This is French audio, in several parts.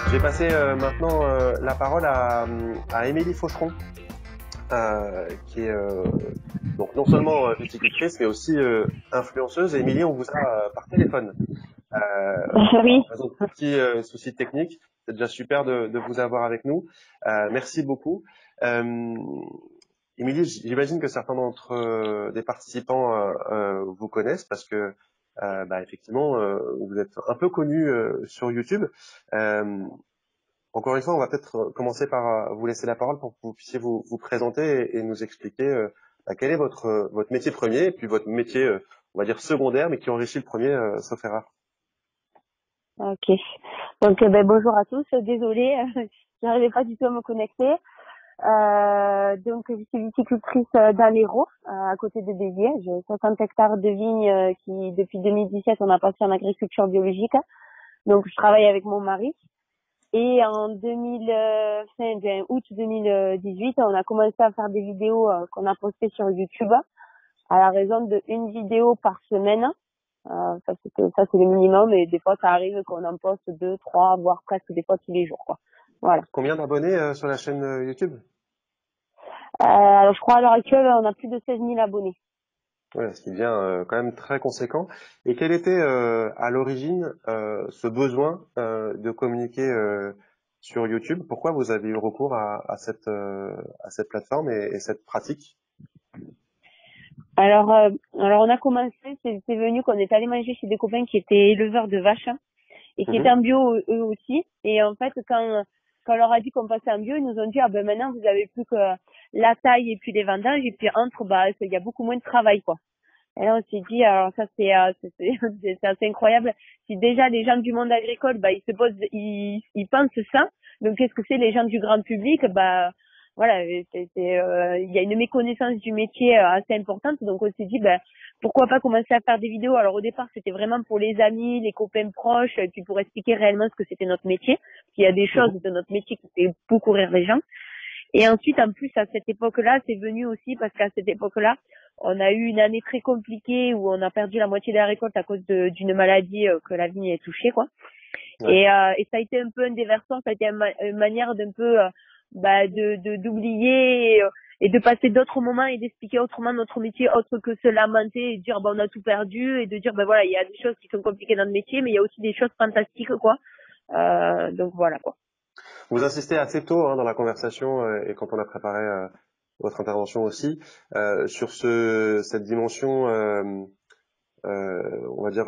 Je vais passer maintenant la parole à Émilie Faucheron, qui est donc non seulement viticultrice, mais aussi influenceuse. Et Émilie, on vous a par téléphone. Oui. En raison de petits soucis techniques, c'est déjà super de vous avoir avec nous. Merci beaucoup. Émilie, j'imagine que certains d'entre des participants vous connaissent parce que effectivement, vous êtes un peu connu sur YouTube. Encore une fois, on va peut-être commencer par vous laisser la parole pour que vous puissiez vous présenter et nous expliquer quel est votre métier premier et puis votre métier, on va dire secondaire, mais qui enrichit le premier, sauf erreur. Ok. Donc, bonjour à tous. Désolée, j'arrivais pas du tout à me connecter. Donc, je suis viticultrice dans l'Hérault, à côté de Béziers. J'ai 60 hectares de vignes qui, depuis 2017, on a passé en agriculture biologique. Donc, je travaille avec mon mari. Et en août 2018, on a commencé à faire des vidéos qu'on a postées sur YouTube à la raison de une vidéo par semaine. Ça c'est le minimum, et des fois ça arrive qu'on en poste 2, 3, voire presque des fois tous les jours, quoi. Voilà. Combien d'abonnés sur la chaîne YouTube? Alors je crois à l'heure actuelle on a plus de 16 000 abonnés. Ouais, ce qui devient quand même très conséquent. Et quel était à l'origine ce besoin de communiquer sur YouTube? Pourquoi vous avez eu recours à cette plateforme et cette pratique? Alors on a commencé, c'est venu qu'on est allé manger chez des copains qui étaient éleveurs de vaches et qui étaient en bio eux aussi. Et en fait quand on leur a dit qu'on passait en bio, ils nous ont dit maintenant vous avez plus que la taille et puis les vendanges, et puis entre il y a beaucoup moins de travail, quoi. Et là, on s'est dit, alors ça, c'est assez incroyable. Si déjà les gens du monde agricole, ils pensent ça. Donc, qu'est-ce que c'est les gens du grand public? Voilà, il y a une méconnaissance du métier assez importante. Donc, on s'est dit, pourquoi pas commencer à faire des vidéos. Alors, au départ, c'était vraiment pour les amis, les copains proches, et puis pour expliquer réellement ce que c'était notre métier. Parce qu'il y a des choses de notre métier qui fait beaucoup rire les gens. Et ensuite, en plus, à cette époque-là, c'est venu aussi parce qu'à cette époque-là, on a eu une année très compliquée où on a perdu la moitié de la récolte à cause d'une maladie que la vigne est touchée, quoi. Ouais. Et ça a été un peu un déversant, ça a été une manière d'un peu d'oublier et de passer d'autres moments et d'expliquer autrement notre métier, autre que se lamenter et dire on a tout perdu, et de dire voilà, il y a des choses qui sont compliquées dans le métier, mais il y a aussi des choses fantastiques, quoi. Donc voilà, quoi. Vous insistez assez tôt dans la conversation et quand on a préparé votre intervention aussi sur cette dimension, on va dire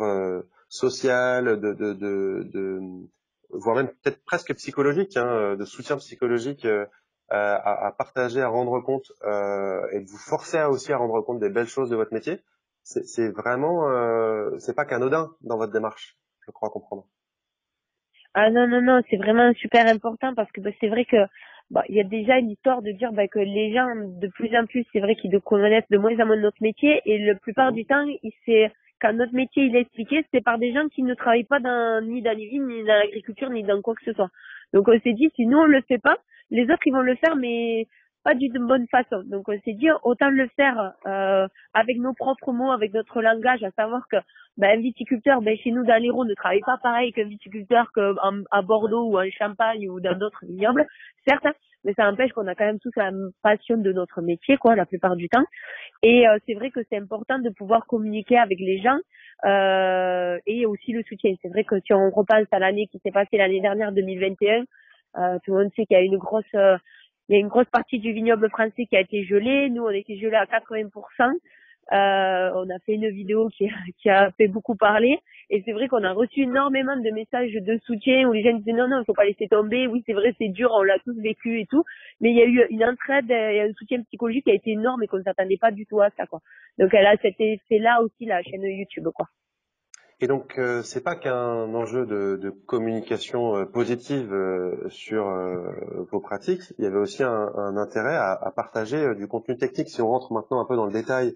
sociale, voire même peut-être presque psychologique, de soutien psychologique à partager, à rendre compte et de vous forcer aussi à rendre compte des belles choses de votre métier. C'est vraiment, c'est pas qu'anodin dans votre démarche, je crois comprendre. Ah non, c'est vraiment super important parce que c'est vrai que il y a déjà une histoire de dire que les gens de plus en plus, c'est vrai qu'ils connaissent de moins en moins notre métier, et la plupart du temps, quand notre métier il est expliqué, c'est par des gens qui ne travaillent pas ni dans les vignes, ni dans l'agriculture, ni dans quoi que ce soit. Donc on s'est dit, si nous on le fait pas, les autres ils vont le faire, mais pas d'une bonne façon. Donc on s'est dit, autant le faire avec nos propres mots, avec notre langage, à savoir que un viticulteur, chez nous dans l'Hérault, ne travaille pas pareil qu'un viticulteur à Bordeaux ou en Champagne ou dans d'autres vignobles, certes, mais ça empêche qu'on a quand même tous la passion de notre métier, quoi, la plupart du temps. Et c'est vrai que c'est important de pouvoir communiquer avec les gens et aussi le soutien. C'est vrai que si on repense à l'année qui s'est passée l'année dernière, 2021, tout le monde sait qu'il y a il y a une grosse partie du vignoble français qui a été gelée. Nous, on a été gelés à 80%. On a fait une vidéo qui a fait beaucoup parler, et c'est vrai qu'on a reçu énormément de messages de soutien où les gens disaient non, il faut pas laisser tomber. Oui, c'est vrai, c'est dur, on l'a tous vécu et tout, mais il y a eu une entraide et un soutien psychologique qui a été énorme et qu'on ne s'attendait pas du tout à ça, quoi. Donc elle a cet effet-là aussi, la chaîne YouTube, quoi. Et donc, c'est pas qu'un enjeu de communication positive sur vos pratiques. Il y avait aussi un intérêt à partager du contenu technique. Si on rentre maintenant un peu dans le détail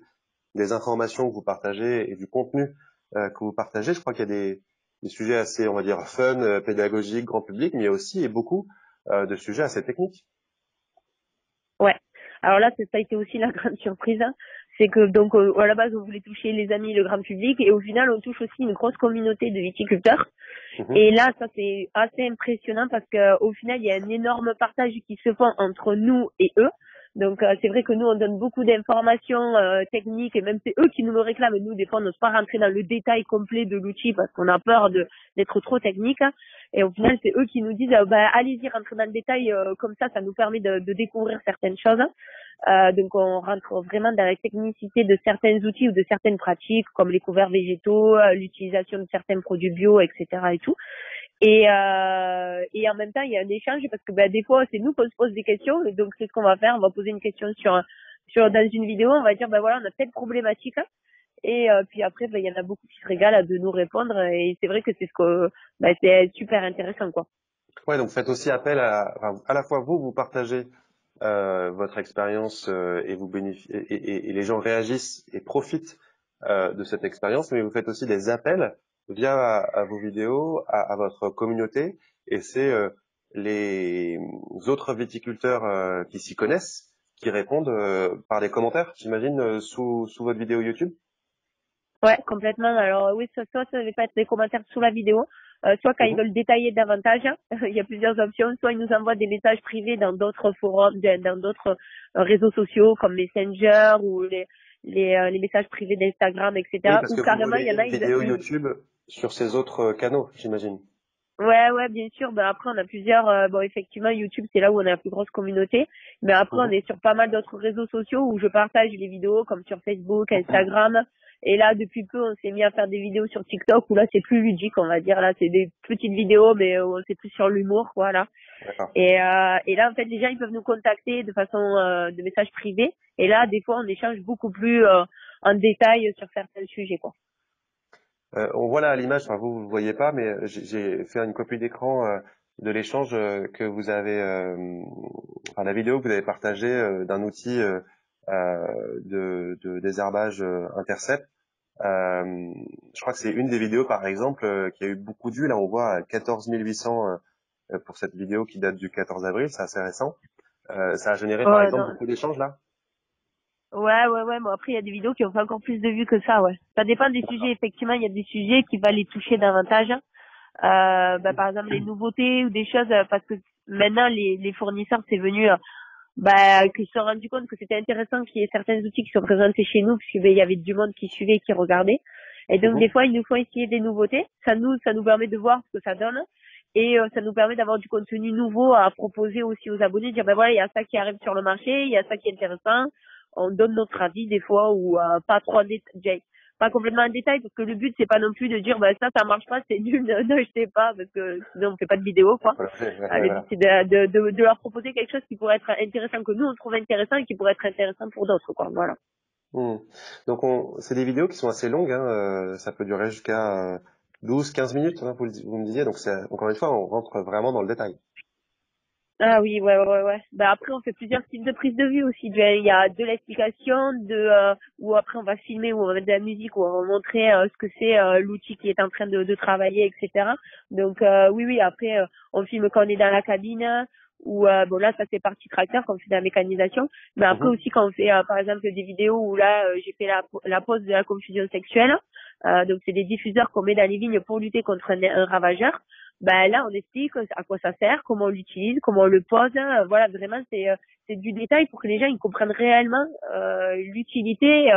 des informations que vous partagez et du contenu que vous partagez, je crois qu'il y a des sujets assez, on va dire, fun, pédagogiques, grand public, mais il y a aussi et beaucoup de sujets assez techniques. Ouais. Alors là, ça a été aussi la grande surprise, hein. C'est que donc à la base on voulait toucher les amis, le grand public, et au final on touche aussi une grosse communauté de viticulteurs. Mhm. Et là, ça c'est assez impressionnant parce que au final il y a un énorme partage qui se fait entre nous et eux. Donc c'est vrai que nous on donne beaucoup d'informations techniques, et même c'est eux qui nous le réclament. Nous des fois on n'ose pas rentrer dans le détail complet de l'outil parce qu'on a peur d'être trop technique, hein. Et au final c'est eux qui nous disent bah allez-y, rentrez dans le détail, comme ça nous permet de découvrir certaines choses. Donc on rentre vraiment dans la technicité de certains outils ou de certaines pratiques comme les couverts végétaux, l'utilisation de certains produits bio, etc. et tout. Et en même temps, il y a un échange parce que des fois, c'est nous qu'on se pose des questions. Et donc, c'est ce qu'on va faire. On va poser une question dans une vidéo. On va dire, voilà, on a telle problématique, hein. Et puis après, il y en a beaucoup qui se régalent de nous répondre. Et c'est vrai que c'est c'est super intéressant, quoi. Ouais, donc faites aussi appel enfin, à la fois vous partagez votre expérience et vous bénéficiez et les gens réagissent et profitent de cette expérience, mais vous faites aussi des appels via à vos vidéos à votre communauté, et c'est les autres viticulteurs qui s'y connaissent qui répondent par des commentaires, j'imagine, sous votre vidéo YouTube. Ouais, complètement. Alors oui, soit ça va pas être des commentaires sous la vidéo, soit quand ils Mhm. veulent détailler davantage, il y a plusieurs options. Soit ils nous envoient des messages privés dans d'autres forums, dans d'autres réseaux sociaux comme Messenger ou les messages privés d'Instagram, Oui, etc. parce Ou que vous carrément, il y relayez en a, une vidéo YouTube sur ces autres canaux, j'imagine. ouais, bien sûr. Après, on a plusieurs. Bon, effectivement, YouTube, c'est là où on a la plus grosse communauté. Mais après, on Mhm. est sur pas mal d'autres réseaux sociaux où je partage les vidéos, comme sur Facebook, Instagram. Et là, depuis peu, on s'est mis à faire des vidéos sur TikTok où là, c'est plus ludique, on va dire. Là, c'est des petites vidéos, mais c'est plus sur l'humour, voilà. D'accord. Et là, en fait, les gens, ils peuvent nous contacter de façon de message privé. Et là, des fois, on échange beaucoup plus en détail sur certains sujets, quoi. On voit là à l'image, enfin vous ne voyez pas, mais j'ai fait une copie d'écran de l'échange que vous avez, enfin la vidéo que vous avez partagée d'un outil de désherbage Intercept. Je crois que c'est une des vidéos, par exemple, qui a eu beaucoup de vues. Là, on voit 14 800 pour cette vidéo qui date du 14 avril, c'est assez récent. Ça a généré, par exemple, Non. beaucoup d'échanges là. Ouais. Bon, après, il y a des vidéos qui ont fait encore plus de vues que ça, ouais. Ça dépend des sujets. Effectivement, il y a des sujets qui va les toucher davantage. Par exemple, les nouveautés ou des choses, parce que maintenant, les fournisseurs, c'est venu, qu'ils se sont rendus compte que c'était intéressant qu'il y ait certains outils qui sont présentés chez nous, puisqu'il y avait du monde qui suivait, qui regardait. Et donc, des Mhm. fois, ils nous font essayer des nouveautés. Ça nous permet de voir ce que ça donne. Et ça nous permet d'avoir du contenu nouveau à proposer aussi aux abonnés, dire voilà, il y a ça qui arrive sur le marché, il y a ça qui est intéressant. On donne notre avis des fois ou pas trop en détail, pas complètement en détail, parce que le but c'est pas non plus de dire ça marche pas, c'est nul, ne sais pas, parce que sinon on fait pas de vidéo, quoi. Voilà, Le but voilà. c'est de leur proposer quelque chose qui pourrait être intéressant, que nous on trouve intéressant et qui pourrait être intéressant pour d'autres, quoi. Voilà. Hmm. Donc c'est des vidéos qui sont assez longues, hein, ça peut durer jusqu'à 12-15 minutes, hein, vous me disiez, donc c'est encore une fois, on rentre vraiment dans le détail. Ah oui, ouais. Après, on fait plusieurs types de prises de vue aussi. Il y a de l'explication, ou après on va filmer, ou on va mettre de la musique, ou on va montrer ce que c'est l'outil qui est en train de travailler, etc. Donc oui. Après, on filme quand on est dans la cabine, ou bon là, ça fait partie tracteur quand on fait de la mécanisation. Mais après Mhm. aussi quand on fait, par exemple, des vidéos où là, j'ai fait la pose de la confusion sexuelle. Donc c'est des diffuseurs qu'on met dans les vignes pour lutter contre un ravageur. Là, on explique à quoi ça sert, comment on l'utilise, comment on le pose. Voilà, vraiment, c'est du détail pour que les gens ils comprennent réellement l'utilité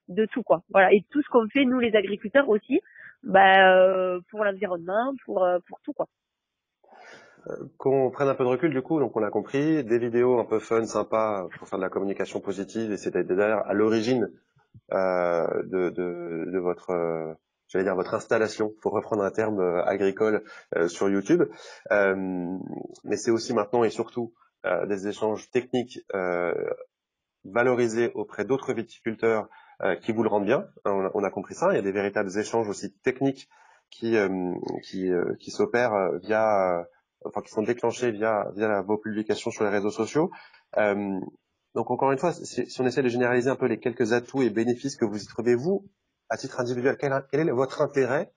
de tout, quoi. Voilà, et tout ce qu'on fait nous les agriculteurs aussi, pour l'environnement, pour tout, quoi. Qu'on prenne un peu de recul du coup, donc on a compris, des vidéos un peu fun, sympa pour faire de la communication positive, et c'était d'ailleurs à l'origine de votre, j'allais dire votre installation, pour reprendre un terme agricole sur YouTube. Mais c'est aussi maintenant et surtout des échanges techniques valorisés auprès d'autres viticulteurs qui vous le rendent bien. On a compris ça. Il y a des véritables échanges aussi techniques qui qui s'opèrent via enfin qui sont déclenchés via vos publications sur les réseaux sociaux. Euh, donc encore une fois, si on essaie de généraliser un peu les quelques atouts et bénéfices que vous y trouvez, vous, à titre individuel, quel est votre intérêt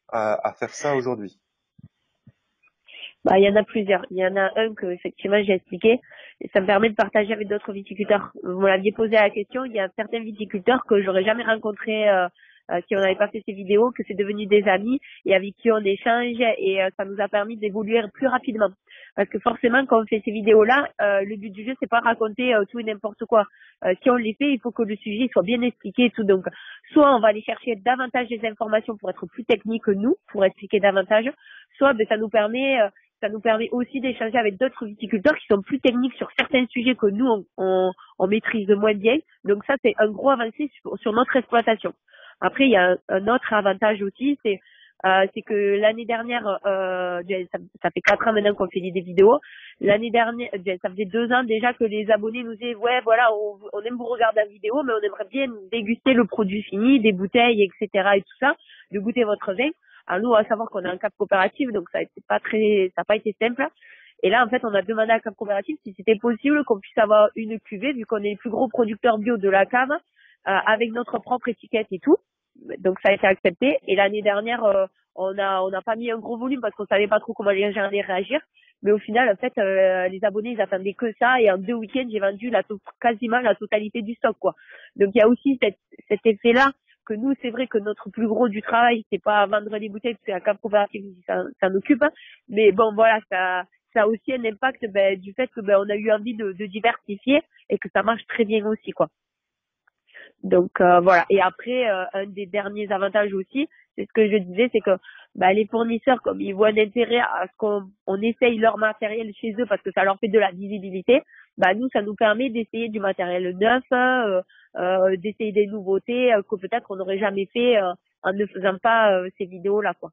à faire ça aujourd'hui? Il y en a plusieurs. Il y en a un que effectivement j'ai expliqué, et ça me permet de partager avec d'autres viticulteurs. Vous m'aviez posé la question, il y a certains viticulteurs que j'aurais jamais rencontrés si on n'avait pas fait ces vidéos, que c'est devenu des amis et avec qui on échange et ça nous a permis d'évoluer plus rapidement. Parce que forcément, quand on fait ces vidéos-là, le but du jeu, c'est pas raconter tout et n'importe quoi. Si on les fait, il faut que le sujet soit bien expliqué et tout. Donc, soit on va aller chercher davantage des informations pour être plus technique que nous, pour expliquer davantage, soit ça nous permet aussi d'échanger avec d'autres viticulteurs qui sont plus techniques sur certains sujets que nous, on maîtrise moins bien. Donc ça, c'est un gros avancé sur notre exploitation. Après, il y a un autre avantage aussi, c'est que l'année dernière, ça fait 4 ans maintenant qu'on fait des vidéos. L'année dernière, ça faisait 2 ans déjà que les abonnés nous disaient, ouais, voilà, on aime vous regarder la vidéo, mais on aimerait bien déguster le produit fini, des bouteilles, etc. et tout ça, de goûter votre vin. Alors nous, à savoir qu'on a un cap coopératif, donc ça n'a pas été simple. Et là, en fait, on a demandé à Cap Coopératif si c'était possible qu'on puisse avoir une cuvée, vu qu'on est les plus gros producteurs bio de la cave, avec notre propre étiquette et tout. Donc ça a été accepté. Et l'année dernière, on n'a pas mis un gros volume parce qu'on savait pas trop comment les gens allaient réagir. Mais au final, en fait, les abonnés, ils attendaient que ça. Et en 2 week-ends, j'ai vendu quasiment la totalité du stock, quoi. Donc il y a aussi cet effet-là que nous, c'est vrai que notre plus gros du travail, c'est pas vendre les bouteilles, parce que la Cap Coopérative, ça m'occupe. Mais bon, voilà, ça a aussi un impact du fait que on a eu envie de diversifier et que ça marche très bien aussi, quoi. Donc voilà. Et après, un des derniers avantages aussi, c'est ce que je disais, c'est que les fournisseurs, comme ils voient un intérêt à ce qu'on essaye leur matériel chez eux parce que ça leur fait de la visibilité, nous, ça nous permet d'essayer du matériel neuf, d'essayer des nouveautés que peut-être on n'aurait jamais fait en ne faisant pas ces vidéos-là, quoi.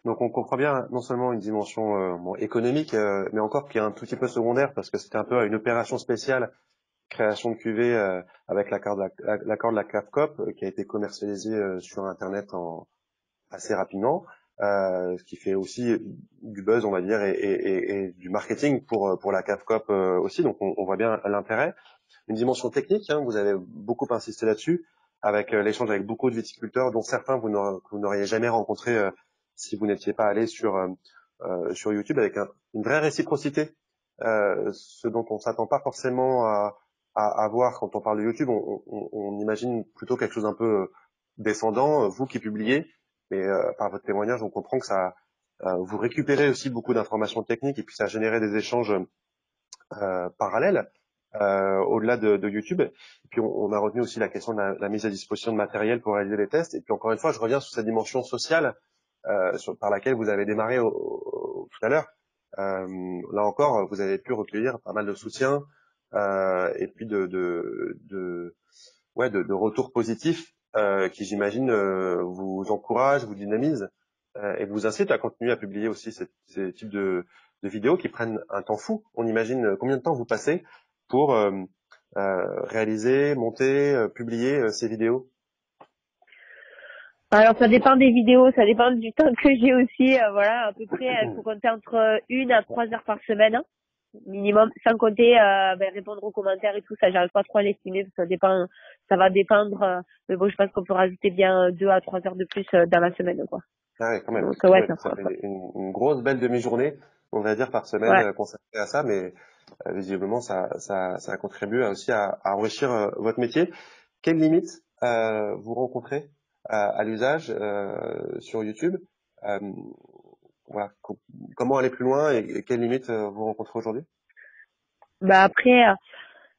Donc on comprend bien non seulement une dimension économique, mais encore qui est un tout petit peu secondaire parce que c'était un peu une opération spéciale, création de cuvée avec l'accord de la CAFCOP qui a été commercialisé sur Internet assez rapidement, ce qui fait aussi du buzz, on va dire, et du marketing pour la CAFCOP aussi. Donc on voit bien l'intérêt. Une dimension technique, hein, vous avez beaucoup insisté là-dessus, avec l'échange avec beaucoup de viticulteurs, dont certains vous n'auriez jamais rencontré si vous n'étiez pas allé sur YouTube, avec une vraie réciprocité, ce dont on s'attend pas forcément à voir quand on parle de YouTube. On imagine plutôt quelque chose un peu descendant, vous qui publiez, mais par votre témoignage, on comprend que ça vous récupérez aussi beaucoup d'informations techniques et puis ça a généré des échanges parallèles au-delà de YouTube. Et puis on a retenu aussi la question de la mise à disposition de matériel pour réaliser les tests. Et puis encore une fois, je reviens sur cette dimension sociale par laquelle vous avez démarré tout à l'heure. Là encore, vous avez pu recueillir pas mal de soutien et puis de retours positifs qui, j'imagine, vous encouragent, vous dynamisent et vous incitent à continuer à publier aussi ces types de vidéos qui prennent un temps fou. On imagine combien de temps vous passez pour réaliser, monter, publier ces vidéos. Alors ça dépend des vidéos, ça dépend du temps que j'ai aussi. Voilà, à peu près, il faut compter entre 1 à 3 heures par semaine, hein, minimum, sans compter répondre aux commentaires et tout. Ça, j'arrive pas trop à l'estimer, parce que ça va dépendre. Mais bon, je pense qu'on peut rajouter bien 2 à 3 heures de plus dans la semaine, quoi. Ah ouais, quand même. Donc, Ça fait une grosse belle demi-journée, on va dire, par semaine consacrée à ça, mais visiblement, ça a contribué aussi à enrichir votre métier. Quelles limites vous rencontrez à l'usage sur YouTube? Voilà. Comment aller plus loin et quelles limites vous rencontrez aujourd'hui? Après,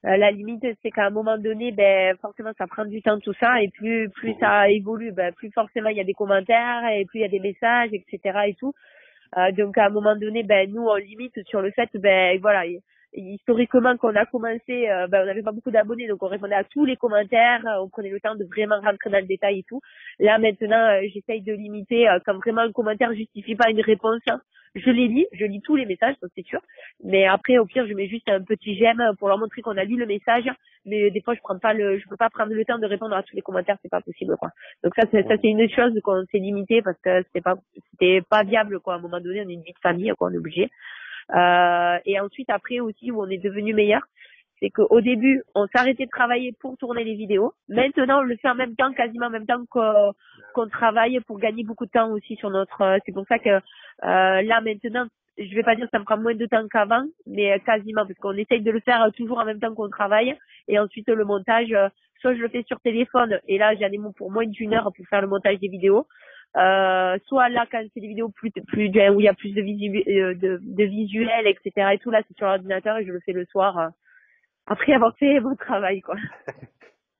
la limite, c'est qu'à un moment donné, forcément, ça prend du temps tout ça, et plus ça évolue, plus forcément il y a des commentaires, et plus il y a des messages, etc. et tout. Donc à un moment donné, nous on limite sur le fait, voilà, historiquement qu'on a commencé, on n'avait pas beaucoup d'abonnés, donc on répondait à tous les commentaires, on prenait le temps de vraiment rentrer dans le détail et tout. Là maintenant, j'essaye de limiter quand vraiment un commentaire justifie pas une réponse. Hein, je lis tous les messages, ça c'est sûr. Mais après, au pire, je mets juste un petit j'aime pour leur montrer qu'on a lu le message. Mais des fois, je peux pas prendre le temps de répondre à tous les commentaires, c'est pas possible, quoi. Donc ça c'est une chose qu'on s'est limité parce que c'était pas viable, quoi. À un moment donné, on est une vie de famille, quoi, on est obligé. Et ensuite, après aussi, où on est devenu meilleur, c'est qu'au début, on s'arrêtait de travailler pour tourner les vidéos. Maintenant, on le fait en même temps, quasiment en même temps qu'on travaille pour gagner beaucoup de temps aussi sur notre. C'est pour ça que là maintenant, je vais pas dire que ça me prend moins de temps qu'avant, mais quasiment, parce qu'on essaye de le faire toujours en même temps qu'on travaille. Et ensuite, le montage, soit je le fais sur téléphone, et là, j'ai un pour moins d'1 heure pour faire le montage des vidéos. Soit là, quand c'est des vidéos où il y a plus de visuels, etc. et tout, là, c'est sur l'ordinateur et je le fais le soir, après avoir fait mon travail, quoi.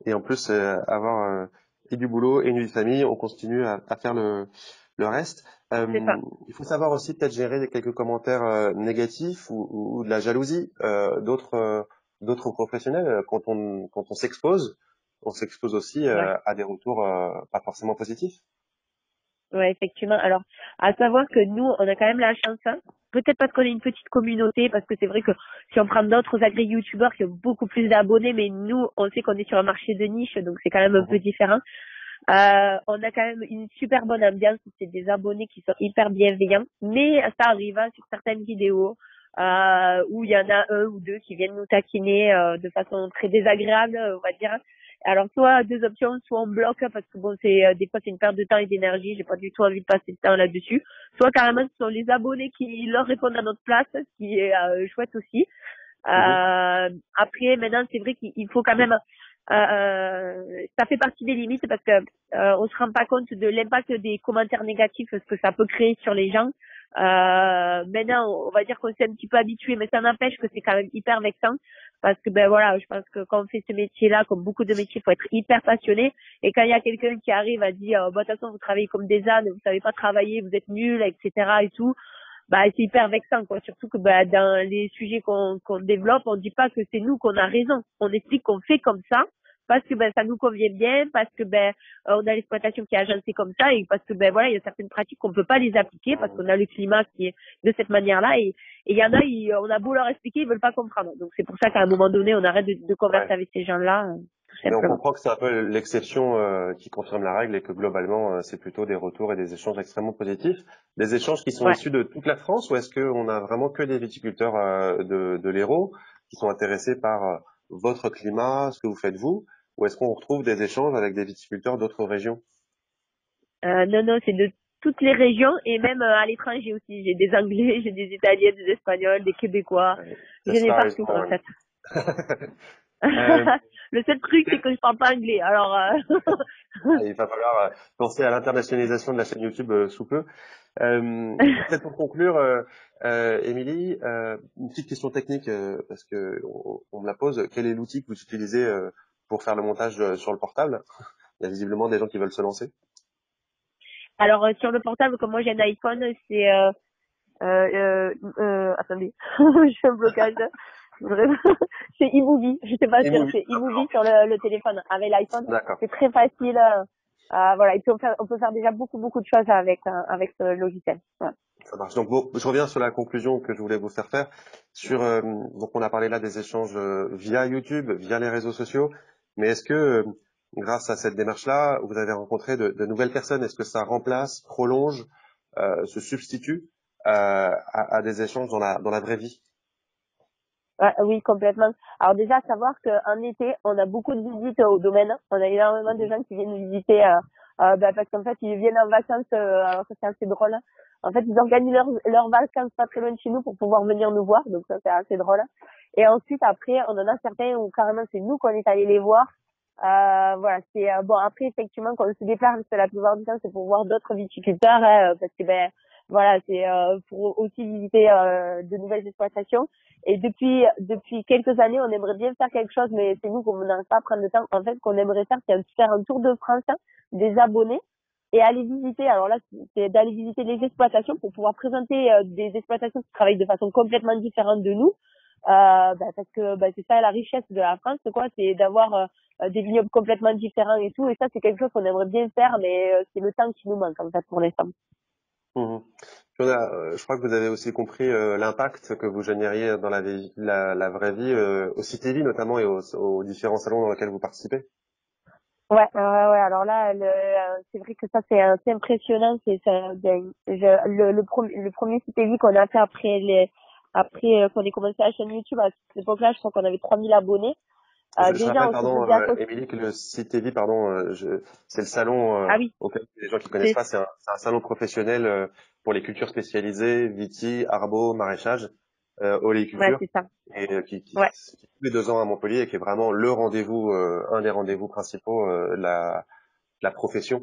Et en plus, avoir et du boulot et une vie de famille, on continue à faire le reste. C'est ça. Il faut savoir aussi peut-être gérer quelques commentaires négatifs ou de la jalousie d'autres professionnels. Quand on s'expose, on s'expose aussi Ouais. à des retours pas forcément positifs. Ouais, effectivement. Alors, à savoir que nous, on a quand même la chance, hein. Peut-être parce qu'on est une petite communauté, parce que c'est vrai que si on prend d'autres agri-youtubeurs qui ont beaucoup plus d'abonnés, mais nous, on sait qu'on est sur un marché de niche, donc c'est quand même un peu Mhm. différent. On a quand même une super bonne ambiance, c'est des abonnés qui sont hyper bienveillants, mais ça arrive hein, sur certaines vidéos où il y en a un ou deux qui viennent nous taquiner de façon très désagréable, on va dire. Alors soit deux options, soit on bloque parce que bon c'est des fois c'est une perte de temps et d'énergie, j'ai pas du tout envie de passer de temps là-dessus. Soit carrément ce sont les abonnés qui leur répondent à notre place, ce qui est chouette aussi. Mhm. Après, maintenant, c'est vrai qu'il faut quand même, ça fait partie des limites parce que on se rend pas compte de l'impact des commentaires négatifs, ce que ça peut créer sur les gens. Maintenant, on va dire qu'on s'est un petit peu habitué, mais ça n'empêche que c'est quand même hyper vexant parce que ben voilà, je pense que quand on fait ce métier-là, comme beaucoup de métiers, faut être hyper passionné. Et quand il y a quelqu'un qui arrive à dire, bah de toute façon, vous travaillez comme des ânes, vous savez pas travailler, vous êtes nuls, etc. et tout bah c'est hyper vexant quoi, surtout que bah dans les sujets qu'on développe on dit pas que c'est nous qu'on a raison, on explique qu'on fait comme ça parce que ben ça nous convient bien, parce que ben on a l'exploitation qui est agencée comme ça et parce que ben voilà il y a certaines pratiques qu'on peut pas les appliquer parce qu'on a le climat qui est de cette manière là et il y en a on a beau leur expliquer ils veulent pas comprendre, donc c'est pour ça qu'à un moment donné on arrête de converser Ouais. avec ces gens là tout Mais on simplement. comprend que c'est un peu l'exception qui confirme la règle et que globalement, c'est plutôt des retours et des échanges extrêmement positifs. Des échanges qui sont Ouais. issus de toute la France ou est-ce qu'on a vraiment que des viticulteurs de l'Hérault qui sont intéressés par votre climat, ce que vous faites vous, ou est-ce qu'on retrouve des échanges avec des viticulteurs d'autres régions? Non, non, c'est de toutes les régions et même à l'étranger aussi. J'ai des Anglais, j'ai des Italiens, des Espagnols, des Québécois. J'en As ai far as partout en one. fait. Le seul truc, c'est que je parle pas anglais. Alors, Il va falloir penser à l'internationalisation de la chaîne YouTube sous peu. Peut-être pour conclure, Émilie, une petite question technique parce que on me la pose. Quel est l'outil que vous utilisez pour faire le montage sur le portable? Il y a visiblement des gens qui veulent se lancer. alors sur le portable, comme moi j'ai un iPhone, c'est attendez, j'ai un blocage. Vraiment. C'est iMovie. Je sais pas dire, iMovie, c'est simplement. iMovie sur le téléphone. Avec l'iPhone, D'accord. c'est très facile. Voilà, et puis on peut faire déjà beaucoup de choses avec ce logiciel. Voilà. Ça marche. Donc bon, je reviens sur la conclusion que je voulais vous faire faire. Sur donc on a parlé là des échanges via YouTube, via les réseaux sociaux, mais est-ce que grâce à cette démarche-là, vous avez rencontré de nouvelles personnes? Est-ce que ça remplace, prolonge, se substitue à des échanges dans la vraie vie? Ouais, oui, complètement. Alors déjà, savoir qu'en été, on a beaucoup de visites au domaine. On a énormément de Mhm. gens qui viennent nous visiter parce qu'en fait, ils viennent en vacances. Alors ça, c'est assez drôle. En fait, ils organisent leurs vacances pas très loin de chez nous pour pouvoir venir nous voir. Donc ça, c'est assez drôle. Et ensuite, après, on en a certains où carrément, c'est nous qu'on est allés les voir. Voilà, c'est bon. Après, effectivement, quand on se déplace, la plupart du temps, c'est pour voir d'autres viticulteurs, hein, parce que ben voilà, c'est pour aussi visiter de nouvelles exploitations. Et depuis quelques années, on aimerait bien faire quelque chose, mais c'est nous qu'on n'arrive pas à prendre le temps. En fait, ce qu'on aimerait faire, c'est faire un tour de France hein, des abonnés et aller visiter. Alors là, c'est d'aller visiter les exploitations pour pouvoir présenter des exploitations qui travaillent de façon complètement différente de nous. Parce que c'est ça la richesse de la France, quoi, c'est d'avoir des vignobles complètement différents et tout. Et ça, c'est quelque chose qu'on aimerait bien faire, mais c'est le temps qui nous manque en fait pour l'instant. Mhm. Puis je crois que vous avez aussi compris l'impact que vous génériez dans la vraie vie, au CITEVI notamment et aux différents salons dans lesquels vous participez. Ouais. Alors là, c'est vrai que ça c'est assez impressionnant. Le premier CTV qu'on a fait après qu'on ait commencé la chaîne YouTube à cette époque-là, je crois qu'on avait 3000 abonnés. Je Déjà, rappelle, on se pardon, faisait associer. Émilie, que le CITEVI, pardon, c'est le salon Ah oui, auquel les gens qui connaissent c'est pas, c'est un salon professionnel pour les cultures spécialisées, viti, arbo, maraîchage, Ouais, oléiculture, c'est ça. et Ouais. qui tous les 2 ans à Montpellier et qui est vraiment le rendez-vous, un des rendez-vous principaux de la profession.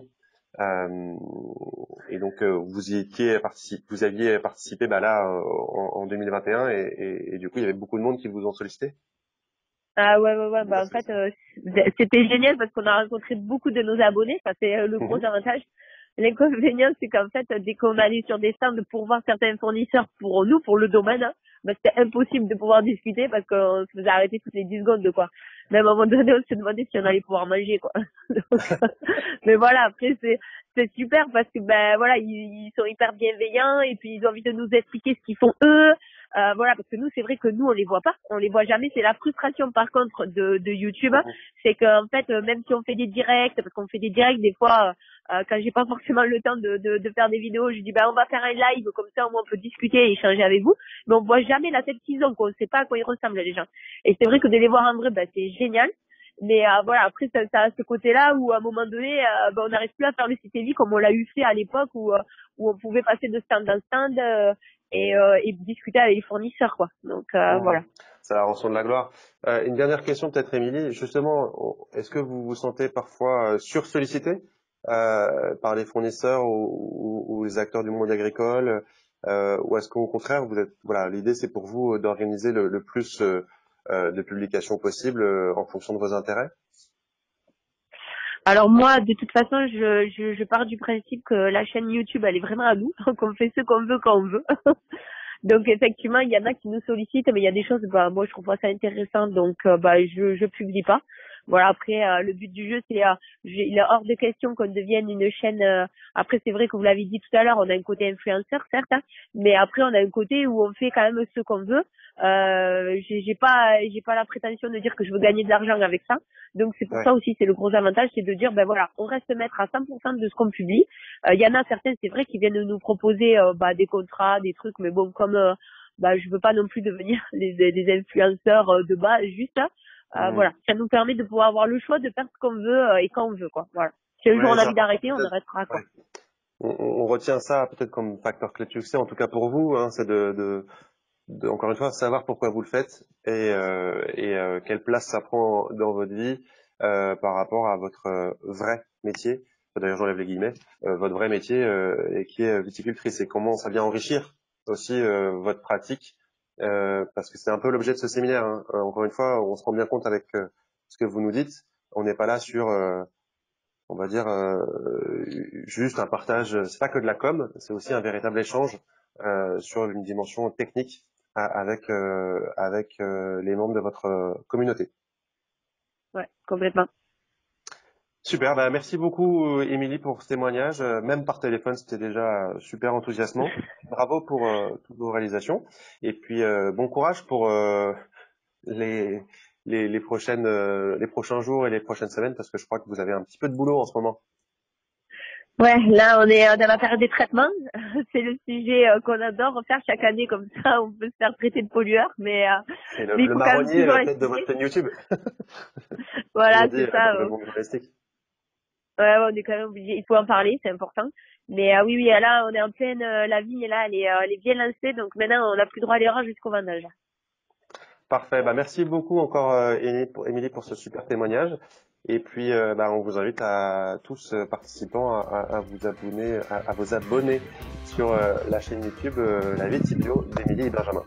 Et donc vous aviez participé là en 2021 et du coup il y avait beaucoup de monde qui vous ont sollicité. Ah ouais. Bah en fait, c'était génial parce qu'on a rencontré beaucoup de nos abonnés. Ça c'est le gros Mhm. avantage. L'inconvénient, c'est qu'en fait, dès qu'on allait sur des stands pour voir certains fournisseurs pour nous, pour le domaine, hein, bah, c'était impossible de pouvoir discuter parce qu'on se faisait arrêter toutes les 10 secondes, quoi. Même à un moment donné, on se demandait si on allait pouvoir manger, quoi. Donc, mais voilà, après, c'est super parce que, ben, voilà, ils sont hyper bienveillants et puis ils ont envie de nous expliquer ce qu'ils font eux. Voilà, parce que nous, c'est vrai que nous, on les voit pas, on les voit jamais. C'est la frustration, par contre, de YouTube, hein. Mhm. C'est qu'en fait, même si on fait des directs, parce qu'on fait des directs, des fois, quand j'ai pas forcément le temps de faire des vidéos, je dis, on va faire un live, comme ça, au moins, on peut discuter et échanger avec vous. Mais on voit jamais la tête qu'ils ont, quoi. On sait pas à quoi ils ressemblent, les gens. Et c'est vrai que de les voir en vrai, c'est génial. Mais voilà, après, ça a ce côté-là où, à un moment donné, on n'arrive plus à faire le CTV comme on l'a eu fait à l'époque où on pouvait passer de stand en stand, et discuter avec les fournisseurs, quoi. Donc Mhm. voilà. Ça la rançon de la gloire. Une dernière question peut-être, Émilie. Justement, est-ce que vous vous sentez parfois sursollicité par les fournisseurs ou les acteurs du monde agricole, ou est-ce qu'au contraire, voilà, l'idée c'est pour vous d'organiser le plus de publications possible en fonction de vos intérêts? Alors moi, de toute façon, je pars du principe que la chaîne YouTube, elle est vraiment à nous, qu'on fait ce qu'on veut quand on veut. Donc effectivement, il y en a qui nous sollicitent, mais il y a des choses, moi je trouve pas ça intéressant, donc je publie pas. Voilà, après le but du jeu, c'est il est hors de question qu'on devienne une chaîne. Après, c'est vrai que vous l'avez dit tout à l'heure, on a un côté influenceur, certes, hein, mais après on a un côté où on fait quand même ce qu'on veut. J'ai pas la prétention de dire que je veux gagner de l'argent avec ça. Donc c'est pour Ouais. ça aussi, c'est le gros avantage, c'est de dire voilà, on reste maître à 100% de ce qu'on publie. Il y en a certains, c'est vrai, qui viennent nous proposer des contrats, des trucs, mais bon, comme je veux pas non plus devenir des influenceurs de base, juste Mhm. voilà, ça nous permet de pouvoir avoir le choix de faire ce qu'on veut et quand on veut, quoi. Voilà. Si un jour Ouais, on a c'est envie important d'arrêter, on peut-être. arrêtera, quoi. Ouais. On retient ça peut-être comme facteur clé de succès, en tout cas pour vous, hein, c'est encore une fois, savoir pourquoi vous le faites et quelle place ça prend dans votre vie par rapport à votre vrai métier. D'ailleurs, j'enlève les guillemets. Votre vrai métier et qui est viticultrice et comment ça vient enrichir aussi votre pratique parce que c'est un peu l'objet de ce séminaire. Hein. Encore une fois, on se rend bien compte avec ce que vous nous dites. On n'est pas là sur, on va dire, juste un partage. C'est pas que de la com, c'est aussi un véritable échange sur une dimension technique avec les membres de votre communauté. Ouais, complètement. Super, merci beaucoup Émilie pour ce témoignage. Même par téléphone, c'était déjà super enthousiasmant. Bravo pour toutes vos réalisations. Et puis bon courage pour les, les prochains jours et les prochaines semaines, parce que je crois que vous avez un petit peu de boulot en ce moment. Ouais, là on est dans la période des traitements. C'est le sujet qu'on adore refaire chaque année, comme ça on peut se faire traiter de pollueurs, C'est mais il le faut quand même marronnier à toujours la tête de votre l'expliquer. chaîne YouTube, comme Voilà, on dit c'est ça. dans le monde journalistique. Ouais, on est quand même obligé. Il faut en parler, c'est important. Mais oui, là, on est en pleine, la vigne là, elle est bien lancée, donc maintenant, on n'a plus droit à l'erreur jusqu'au vendage. Parfait. Merci beaucoup encore Émilie pour ce super témoignage. Et puis on vous invite à tous participants à vous abonner, à vous abonner sur la chaîne YouTube La Vie Bio d'Émilie et Benjamin.